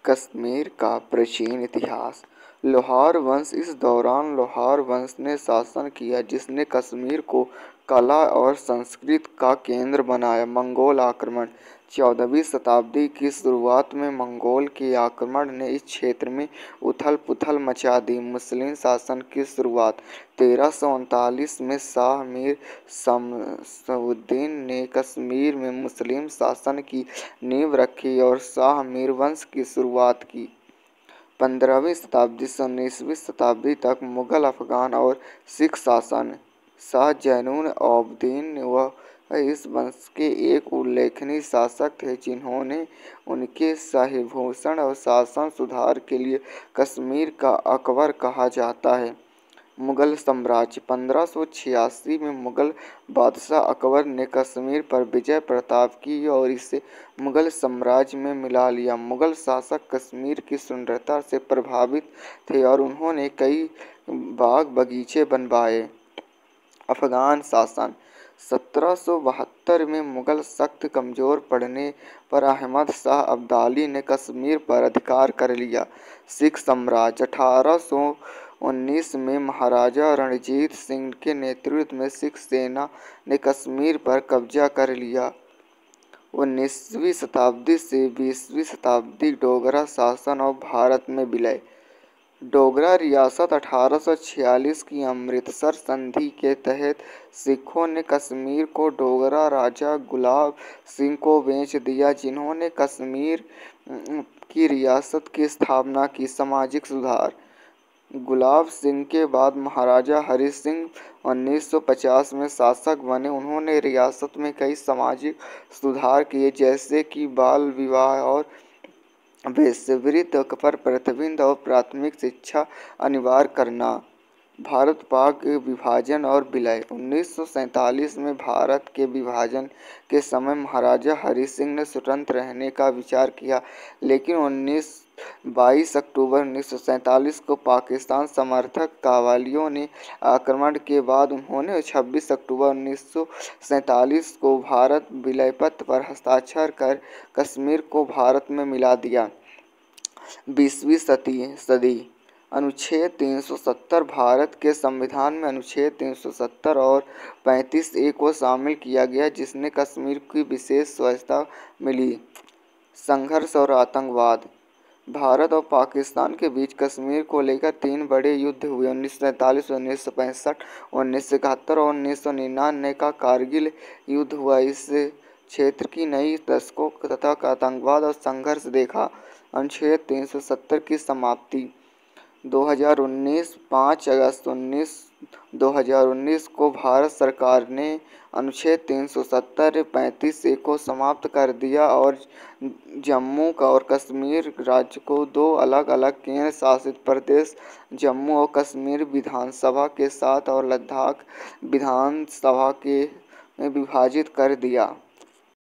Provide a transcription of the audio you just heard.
कश्मीर का प्राचीन इतिहास। लोहार वंश। इस दौरान लोहार वंश ने शासन किया जिसने कश्मीर को कला और संस्कृति का केंद्र बनाया। मंगोल आक्रमण। 14वीं शताब्दी की शुरुआत में मंगोल के आक्रमण ने इस क्षेत्र में उथल-पुथल मचा दी। मुस्लिम शासन की शुरुआत। 1339 में शाह मीर शमसुद्दीन ने कश्मीर में मुस्लिम शासन की नींव रखी और शाह मीर वंश की शुरुआत की। 15वीं शताब्दी से 19वीं शताब्दी तक मुगल, अफगान और सिख शासन। शाह ज़ैनुल आबदीन वह इस वंश के एक उल्लेखनीय शासक थे जिन्होंने उनके शाहीभूषण और शासन सुधार के लिए कश्मीर का अकबर कहा जाता है। मुगल साम्राज्य। 1586 में मुगल बादशाह अकबर ने कश्मीर पर विजय प्राप्त की और इसे मुगल साम्राज्य में मिला लिया। मुगल शासक कश्मीर की सुंदरता से प्रभावित थे और उन्होंने कई बाग बगीचे बनवाए। अफगान शासन। 1772 में मुगल शक्ति कमजोर पड़ने पर अहमद शाह अब्दाली ने कश्मीर पर अधिकार कर लिया। सिख साम्राज्य। 1819 में महाराजा रणजीत सिंह के नेतृत्व में सिख सेना ने कश्मीर पर कब्जा कर लिया। 19वीं शताब्दी से 20वीं शताब्दी डोगरा शासन और भारत में विलय। डोगरा रियासत। 1846 की अमृतसर संधि के तहत सिखों ने कश्मीर को डोगरा राजा गुलाब सिंह को बेच दिया जिन्होंने कश्मीर की रियासत की स्थापना की। सामाजिक सुधार। गुलाब सिंह के बाद महाराजा हरि सिंह 1950 में शासक बने। उन्होंने रियासत में कई सामाजिक सुधार किए जैसे कि बाल विवाह और वेश्यावृत्ति पर प्रतिबंध और प्राथमिक शिक्षा अनिवार्य करना। भारत पाक विभाजन और विलय। 1947 में भारत के विभाजन के समय महाराजा हरि सिंह ने स्वतंत्र रहने का विचार किया लेकिन 22 अक्टूबर 1947 को पाकिस्तान समर्थक कव्वालियों ने आक्रमण के बाद उन्होंने 26 अक्टूबर 1947 को भारत विलय पत्र पर हस्ताक्षर कर कश्मीर को भारत में मिला दिया। 20वीं सदी। अनुच्छेद 370। भारत के संविधान में अनुच्छेद 370 और 35A को शामिल किया गया जिसने कश्मीर की विशेष व्यवस्था मिली। संघर्ष और आतंकवाद। भारत और पाकिस्तान के बीच कश्मीर को लेकर 3 बड़े युद्ध हुए। 1947, 1965, 1971 और 1999 का कारगिल युद्ध हुआ। इस क्षेत्र की नई दशकों तथा आतंकवाद और संघर्ष देखा। अनुच्छेद 370 की समाप्ति। 2019 5 अगस्त 2019 को भारत सरकार ने अनुच्छेद 370 35A को समाप्त कर दिया और जम्मू और कश्मीर राज्य को 2 अलग-अलग केंद्र शासित प्रदेश जम्मू और कश्मीर विधानसभा के साथ और लद्दाख विधानसभा में विभाजित कर दिया।